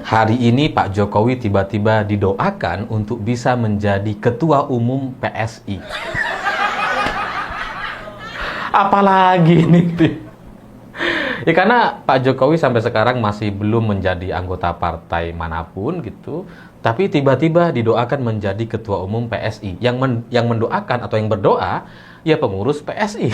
hari ini Pak Jokowi tiba-tiba didoakan untuk bisa menjadi Ketua Umum PSI. Apalagi nih? Ya karena Pak Jokowi sampai sekarang masih belum menjadi anggota partai manapun gitu, tapi tiba-tiba didoakan menjadi Ketua Umum PSI. Yang mendoakan atau yang berdoa ya pengurus PSI.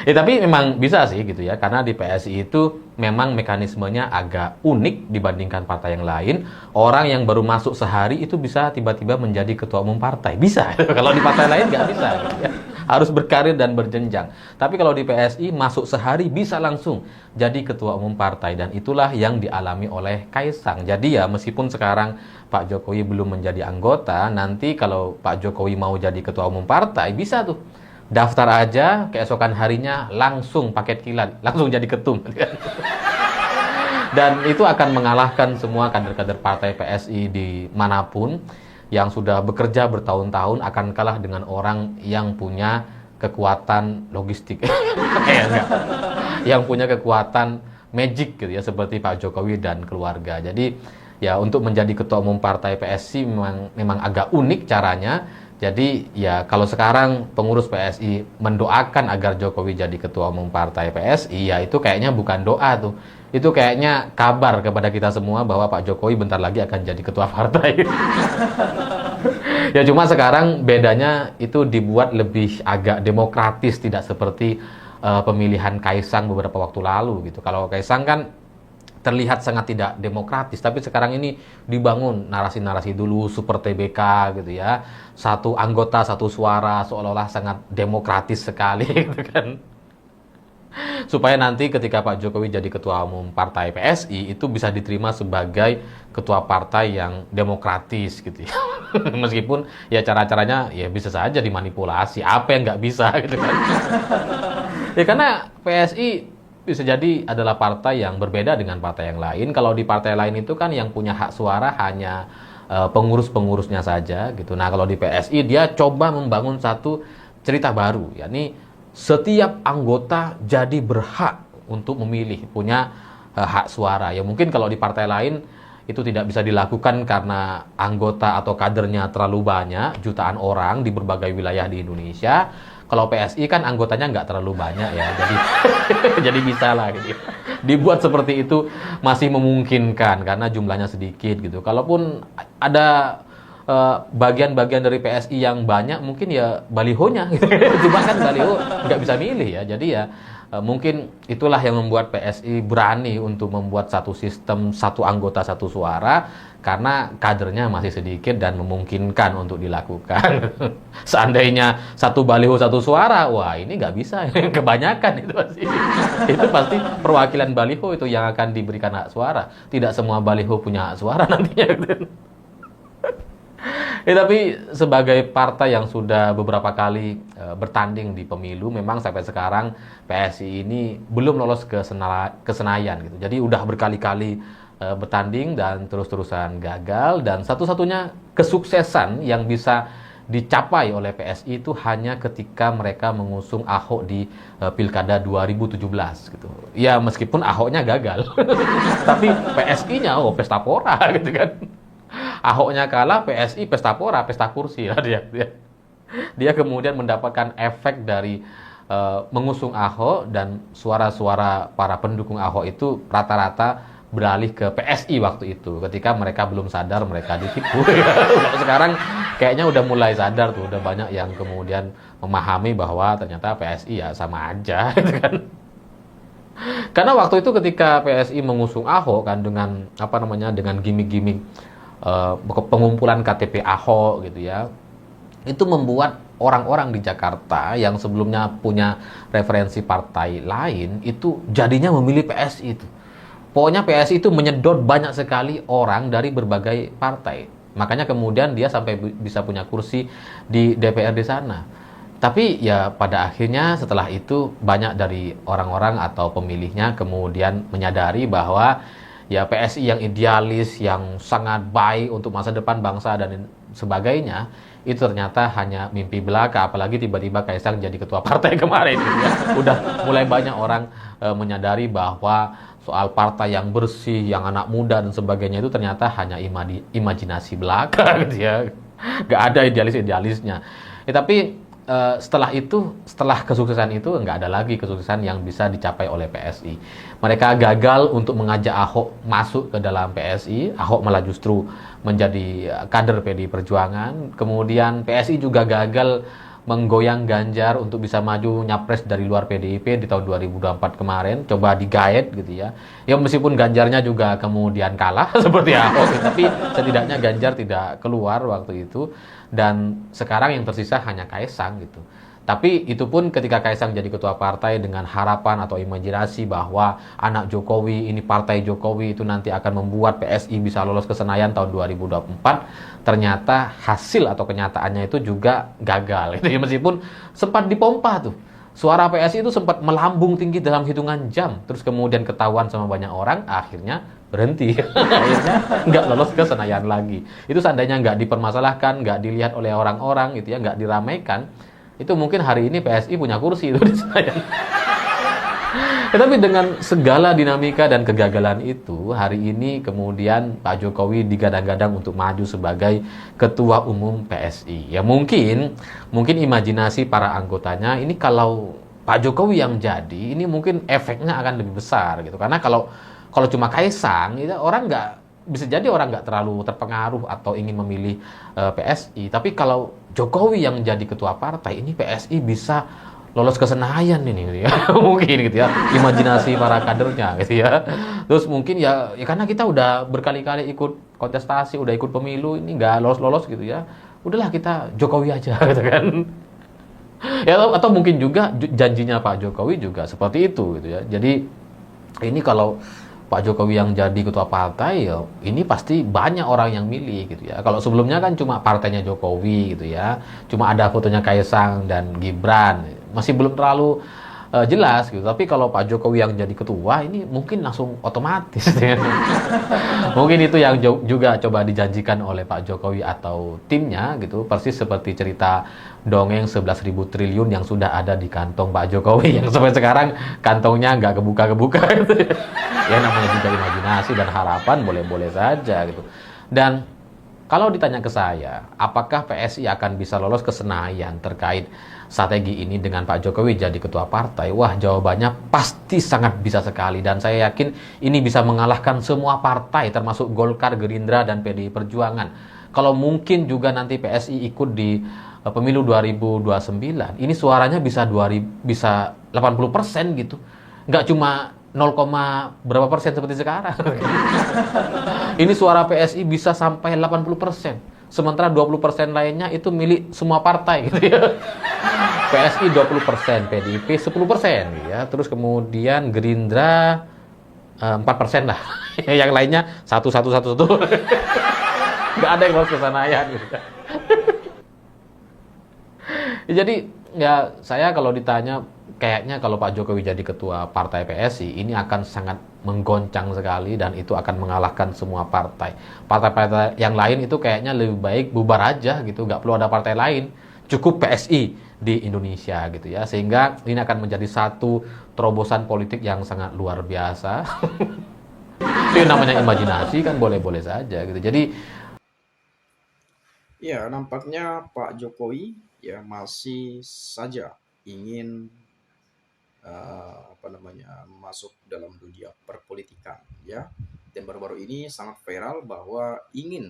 Ya tapi memang bisa sih gitu ya, karena di PSI itu memang mekanismenya agak unik dibandingkan partai yang lain. Orang yang baru masuk sehari itu bisa tiba-tiba menjadi ketua umum partai, bisa. Kalau di partai lain nggak bisa gitu ya. Harus berkarir dan berjenjang. Tapi kalau di PSI masuk sehari bisa langsung jadi ketua umum partai, dan itulah yang dialami oleh Kaisang. Jadi ya meskipun sekarang Pak Jokowi belum menjadi anggota, nanti kalau Pak Jokowi mau jadi ketua umum partai bisa tuh. Daftar aja, keesokan harinya langsung paket kilat, langsung jadi ketum. Dan itu akan mengalahkan semua kader-kader partai PSI di manapun yang sudah bekerja bertahun-tahun, akan kalah dengan orang yang punya kekuatan logistik. Yang punya kekuatan magic gitu ya, seperti Pak Jokowi dan keluarga. Jadi ya untuk menjadi ketua umum partai PSI memang agak unik caranya. Jadi ya kalau sekarang pengurus PSI mendoakan agar Jokowi jadi ketua umum partai PSI, ya itu kayaknya bukan doa tuh. Itu kayaknya kabar kepada kita semua bahwa Pak Jokowi bentar lagi akan jadi ketua partai. Ya cuma sekarang bedanya itu dibuat lebih agak demokratis, tidak seperti pemilihan Kaisang beberapa waktu lalu gitu. Kalau Kaisang kan terlihat sangat tidak demokratis, tapi sekarang ini dibangun narasi-narasi dulu super TBK gitu ya, satu anggota satu suara, seolah-olah sangat demokratis sekali gitu kan, supaya nanti ketika Pak Jokowi jadi ketua umum partai PSI itu bisa diterima sebagai ketua partai yang demokratis gitu ya. Meskipun ya cara-caranya ya bisa saja dimanipulasi, apa yang nggak bisa gitu kan. Ya karena PSI bisa jadi adalah partai yang berbeda dengan partai yang lain. Kalau di partai lain itu kan yang punya hak suara hanya pengurus-pengurusnya saja gitu. Nah kalau di PSI dia coba membangun satu cerita baru, yakni setiap anggota jadi berhak untuk memilih, punya hak suara. Ya mungkin kalau di partai lain itu tidak bisa dilakukan karena anggota atau kadernya terlalu banyak, jutaan orang di berbagai wilayah di Indonesia. Kalau PSI kan anggotanya nggak terlalu banyak ya, jadi jadi bisa lah gitu. Dibuat seperti itu masih memungkinkan karena jumlahnya sedikit gitu. Kalaupun ada bagian-bagian dari PSI yang banyak, mungkin ya balihonya gitu. Cuma kan baliho nggak bisa milih ya, jadi ya mungkin itulah yang membuat PSI berani untuk membuat satu sistem satu anggota satu suara, karena kadernya masih sedikit dan memungkinkan untuk dilakukan. Seandainya satu baliho satu suara, wah ini nggak bisa, kebanyakan itu pasti. Itu pasti perwakilan baliho itu yang akan diberikan hak suara. Tidak semua baliho punya hak suara nantinya. Tapi sebagai partai yang sudah beberapa kali bertanding di pemilu, memang sampai sekarang PSI ini belum lolos ke Senayan gitu. Jadi udah berkali-kali bertanding dan terus-terusan gagal, dan satu-satunya kesuksesan yang bisa dicapai oleh PSI itu hanya ketika mereka mengusung Ahok di Pilkada 2017 gitu. Ya meskipun Ahoknya gagal, tapi PSI-nya pesta pora gitu kan. Ahoknya kalah, PSI pesta pora, pesta kursi lah dia kemudian mendapatkan efek dari mengusung Ahok, dan suara-suara para pendukung Ahok itu rata-rata beralih ke PSI waktu itu, ketika mereka belum sadar mereka ditipu. Sekarang kayaknya udah mulai sadar tuh, udah banyak yang kemudian memahami bahwa ternyata PSI ya sama aja gitu kan. Karena waktu itu ketika PSI mengusung Ahok kan dengan dengan gimmick-gimmick pengumpulan KTP Ahok gitu ya, itu membuat orang-orang di Jakarta yang sebelumnya punya referensi partai lain itu jadinya memilih PSI itu. Pokoknya PSI itu menyedot banyak sekali orang dari berbagai partai. Makanya kemudian dia sampai bisa punya kursi di DPRD sana. Tapi ya pada akhirnya setelah itu banyak dari orang-orang atau pemilihnya kemudian menyadari bahwa ya PSI yang idealis, yang sangat baik untuk masa depan bangsa dan sebagainya, itu ternyata hanya mimpi belaka. Apalagi tiba-tiba Kaisang jadi ketua partai kemarin gitu ya. Udah mulai banyak orang menyadari bahwa soal partai yang bersih, yang anak muda dan sebagainya itu ternyata hanya imajinasi belaka gitu ya. Nggak ada idealis-idealisnya. Tapi setelah itu, setelah kesuksesan itu nggak ada lagi kesuksesan yang bisa dicapai oleh PSI. Mereka gagal untuk mengajak Ahok masuk ke dalam PSI. Ahok malah justru menjadi kader PDI Perjuangan. Kemudian PSI juga gagal menggoyang Ganjar untuk bisa maju nyapres dari luar PDIP di tahun 2024 kemarin, coba digaet gitu ya. Ya meskipun Ganjarnya juga kemudian kalah seperti Ahok, tapi setidaknya Ganjar tidak keluar waktu itu dan sekarang yang tersisa hanya Kaisang gitu. Tapi itu pun ketika Kaisang jadi ketua partai dengan harapan atau imajinasi bahwa anak Jokowi, ini partai Jokowi itu nanti akan membuat PSI bisa lolos ke Senayan tahun 2024, ternyata hasil atau kenyataannya itu juga gagal. Itu ya, meskipun sempat dipompa tuh. Suara PSI itu sempat melambung tinggi dalam hitungan jam, terus kemudian ketahuan sama banyak orang, akhirnya berhenti. Akhirnya nggak lolos ke Senayan lagi. Itu seandainya nggak dipermasalahkan, nggak dilihat oleh orang-orang gitu ya, nggak diramaikan, itu mungkin hari ini PSI punya kursi itu di Senayan. Tetapi dengan segala dinamika dan kegagalan itu, hari ini kemudian Pak Jokowi digadang-gadang untuk maju sebagai Ketua Umum PSI. Ya mungkin imajinasi para anggotanya ini kalau Pak Jokowi yang jadi, ini mungkin efeknya akan lebih besar gitu. Karena kalau cuma Kaisang, itu orang nggak bisa jadi orang nggak terlalu terpengaruh atau ingin memilih PSI. Tapi kalau Jokowi yang jadi ketua partai, ini PSI bisa lolos ke Senayan ini gitu ya. Mungkin gitu ya, imajinasi para kadernya gitu ya. Terus mungkin ya karena kita udah berkali-kali ikut kontestasi, udah ikut pemilu, ini nggak lolos-lolos gitu ya, udahlah kita Jokowi aja gitu kan. Ya atau mungkin juga janjinya Pak Jokowi juga seperti itu gitu ya. Jadi ini kalau Pak Jokowi yang jadi ketua partai, ya ini pasti banyak orang yang milih gitu ya. Kalau sebelumnya kan cuma partainya Jokowi gitu ya, cuma ada fotonya Kaisang dan Gibran, masih belum terlalu jelas gitu. Tapi kalau Pak Jokowi yang jadi ketua, ini mungkin langsung otomatis gitu ya. Mungkin itu yang juga coba dijanjikan oleh Pak Jokowi atau timnya gitu, persis seperti cerita dongeng 11.000 triliun yang sudah ada di kantong Pak Jokowi yang sampai sekarang kantongnya nggak kebuka-kebuka gitu. Ya namanya juga imajinasi dan harapan boleh-boleh saja gitu. Dan kalau ditanya ke saya, apakah PSI akan bisa lolos ke Senayan terkait strategi ini dengan Pak Jokowi jadi ketua partai? Wah, jawabannya pasti sangat bisa sekali. Dan saya yakin ini bisa mengalahkan semua partai termasuk Golkar, Gerindra, dan PDI Perjuangan. Kalau mungkin juga nanti PSI ikut di pemilu 2029, ini suaranya bisa 80% gitu. Nggak cuma 0, berapa persen seperti sekarang. Ini suara PSI bisa sampai 80%. Sementara 20% lainnya itu milik semua partai gitu ya. PSI 20%, PDIP 10% ya. Terus kemudian Gerindra 4% lah. Yang lainnya satu. Nggak ada yang lolos ke Senayan gitu. Jadi ya saya kalau ditanya kayaknya kalau Pak Jokowi jadi ketua partai PSI ini akan sangat menggoncang sekali dan itu akan mengalahkan semua partai. Partai-partai yang lain itu kayaknya lebih baik bubar aja gitu, nggak perlu ada partai lain. Cukup PSI di Indonesia gitu ya. Sehingga ini akan menjadi satu terobosan politik yang sangat luar biasa. Itu namanya imajinasi kan boleh-boleh saja gitu. Jadi Ya, nampaknya Pak Jokowi ya masih saja ingin masuk dalam dunia perpolitikan ya. Dan baru-baru ini sangat viral bahwa ingin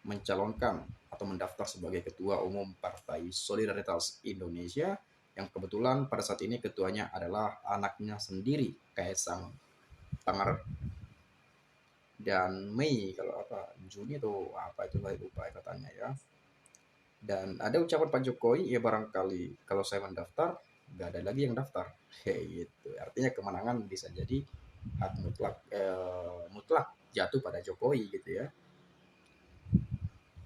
mencalonkan atau mendaftar sebagai ketua umum Partai Solidaritas Indonesia yang kebetulan pada saat ini ketuanya adalah anaknya sendiri, Kaisang Pangarep. Dan Mei kalau apa Juni atau apa itu saya lupa katanya ya. Dan ada ucapan Pak Jokowi, ya barangkali kalau saya mendaftar, nggak ada lagi yang daftar. Kayak gitu. Artinya kemenangan bisa jadi hak mutlak jatuh pada Jokowi gitu ya.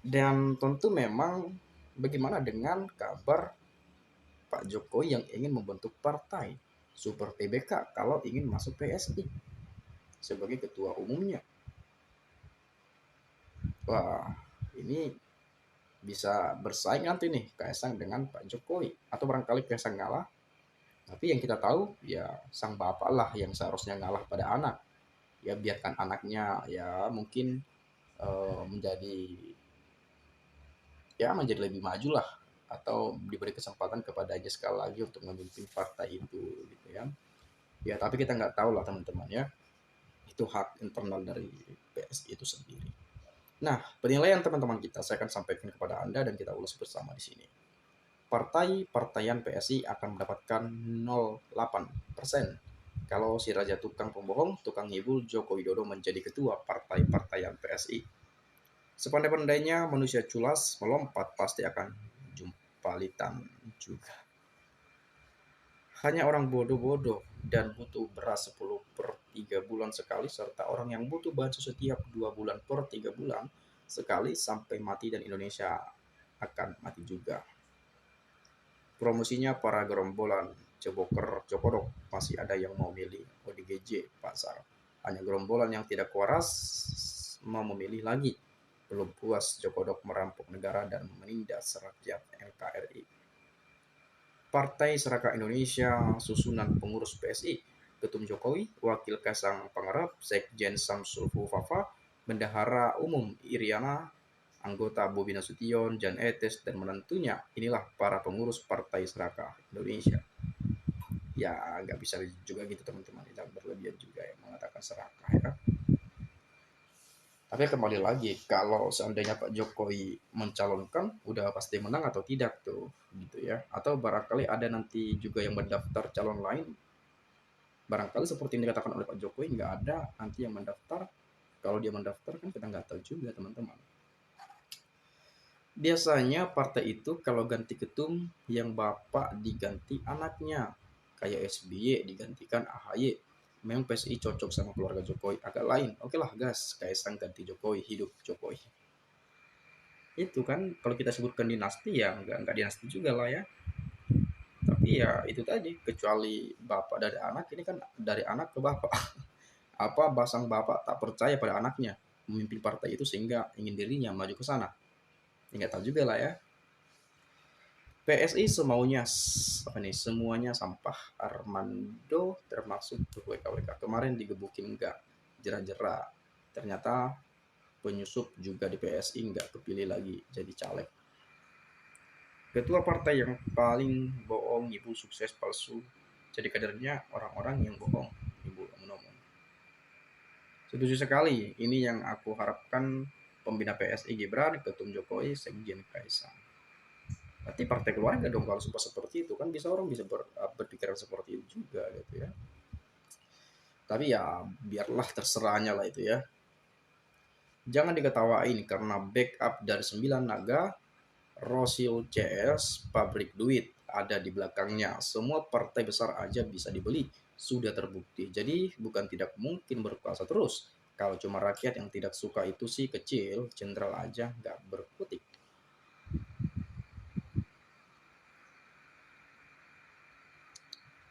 Dan tentu memang bagaimana dengan kabar Pak Jokowi yang ingin membentuk partai Super TBK kalau ingin masuk PSI sebagai ketua umumnya. Wah, ini bisa bersaing nanti nih Kaisang dengan Pak Jokowi. Atau barangkali Kaisang ngalah, Tapi yang kita tahu ya sang bapak lah yang seharusnya ngalah pada anak. Ya biarkan anaknya ya mungkin menjadi menjadi lebih maju lah, atau diberi kesempatan kepadanya sekali lagi untuk memimpin partai itu gitu ya. Ya tapi kita nggak tahu lah teman-teman ya. Itu hak internal dari PSI itu sendiri. Nah, penilaian teman-teman kita saya akan sampaikan kepada Anda dan kita ulas bersama di sini. Partai-partaian PSI akan mendapatkan 0,8% kalau si raja tukang pembohong, tukang ngibul Joko Widodo menjadi ketua partai-partaian PSI. Sepandai-pandainya manusia culas melompat pasti akan jumpalitan juga. Hanya orang bodoh-bodoh dan butuh beras 10 per 3 bulan sekali, serta orang yang butuh baju setiap 2 bulan per 3 bulan sekali sampai mati, dan Indonesia akan mati juga. Promosinya para gerombolan ceboker cokodok masih ada yang mau milih ODGJ pasar. Hanya gerombolan yang tidak waras mau memilih lagi. Belum puas cokodok merampok negara dan menindas rakyat NKRI. Partai Seraka Indonesia, susunan pengurus PSI, Ketum Jokowi, Wakil Kaisang Pangarep, Sekjen Samsul Fufafa, Bendahara Umum Iriana, anggota Bobi Nasution, Jan Etes, dan menentunya inilah para pengurus Partai Seraka Indonesia. Ya nggak bisa juga gitu teman-teman, jangan berlebihan juga ya mengatakan serakah ya. Tapi kembali lagi, kalau seandainya Pak Jokowi mencalonkan, udah pasti menang atau tidak tuh, gitu ya. Atau barangkali ada nanti juga yang mendaftar calon lain, barangkali seperti yang dikatakan oleh Pak Jokowi, nggak ada nanti yang mendaftar. Kalau dia mendaftar kan kita nggak tahu juga teman-teman. Biasanya partai itu kalau ganti ketum, yang bapak diganti anaknya. Kayak SBY digantikan AHY. Memang PSI cocok sama keluarga Jokowi. Agak lain. Oke lah gas, Kaisang ganti Jokowi, hidup Jokowi. Itu kan kalau kita sebutkan dinasti ya nggak dinasti juga lah ya. Tapi ya itu tadi, kecuali bapak dari anak, ini kan dari anak ke bapak. Apa basang bapak tak percaya pada anaknya memimpin partai itu sehingga ingin dirinya maju ke sana. Ya, nggak tahu juga lah ya. PSI semaunya apa nih, semuanya sampah. Armando termasuk WKWK kemarin digebukin enggak, jera-jera. Ternyata penyusup juga di PSI nggak kepilih lagi jadi caleg. Ketua partai yang paling bohong, ibu sukses palsu, jadi kadernya orang-orang yang bohong, ibu omong-omong. Setuju sekali, ini yang aku harapkan pembina PSI Gibran, ketum Jokowi, Sekjen Kaisang. Berarti partai keluarga dong kalau sumpah seperti itu kan, bisa orang bisa berpikiran seperti itu juga gitu ya. Tapi ya biarlah terserahnya lah itu ya. Jangan diketawain karena backup dari 9 naga, Rosil CS, pabrik duit ada di belakangnya. Semua partai besar aja bisa dibeli, sudah terbukti. Jadi bukan tidak mungkin berkuasa terus. Kalau cuma rakyat yang tidak suka itu sih kecil, jenderal aja nggak berkutik.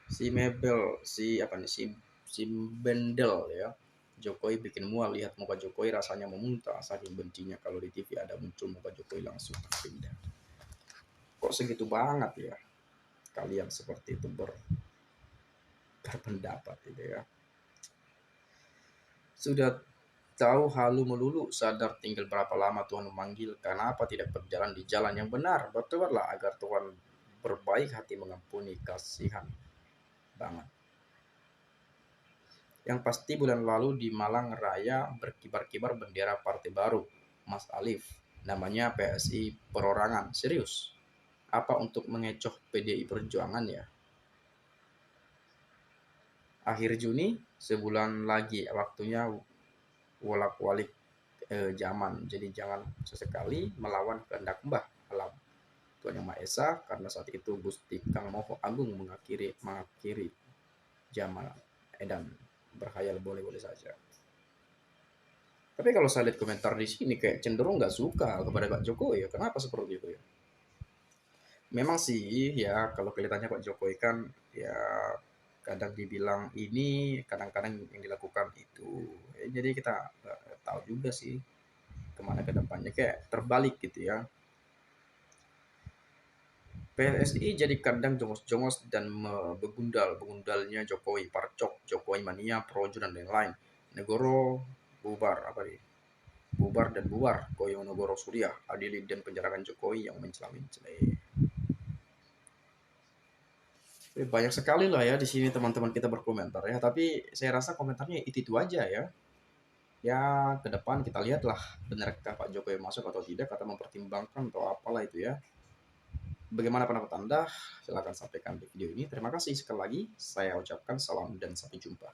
Si Mebel, si apa nih, si Bendel ya. Jokowi bikin mual lihat muka Jokowi, rasanya memuntah saking bencinya kalau di TV ada muncul muka Jokowi langsung pindah. Kok segitu banget ya kalian seperti itu berpendapat gitu ya. Sudah tahu halu melulu, sadar tinggal berapa lama Tuhan memanggil, kenapa tidak berjalan di jalan yang benar? Bertobatlah agar Tuhan berbaik hati mengampuni, kasihan banget. Yang pasti bulan lalu di Malang Raya berkibar-kibar bendera partai baru, Mas Alif. Namanya PSI Perorangan. Serius? Apa untuk mengecoh PDI Perjuangan ya? Akhir Juni, sebulan lagi waktunya wolak-walik zaman. Jadi jangan sesekali melawan kehendak Mbah Alam Tuhan Yang Maha Esa, karena saat itu Gusti Kang Moho Agung mengakhiri zaman edan. Berkhayal boleh-boleh saja. Tapi kalau saya lihat komentar di sini kayak cenderung nggak suka kepada Pak Jokowi ya. Kenapa seperti itu ya? Memang sih ya, kalau kelihatannya Pak Jokowi kan ya kadang dibilang ini, kadang-kadang yang dilakukan itu. Ya, jadi kita tahu juga sih kemana ke depannya, kayak terbalik gitu ya. PSI jadi kandang jongos-jongos dan begundalnya Jokowi, Parcok, Jokowi mania, Projo dan lain-lain. Negoro bubar apa nih? Bubar dan bubar, Koyo Nogoro Surya, adili dan penjarakan Jokowi yang mencela-mencela. Banyak sekali lah ya di sini teman-teman kita berkomentar ya, tapi saya rasa komentarnya itu aja ya. Ya, ke depan kita lihatlah benarkah Pak Jokowi masuk atau tidak, atau mempertimbangkan atau apalah itu ya. Bagaimana pendapat Anda? Silahkan sampaikan di video ini. Terima kasih sekali lagi. Saya ucapkan salam dan sampai jumpa.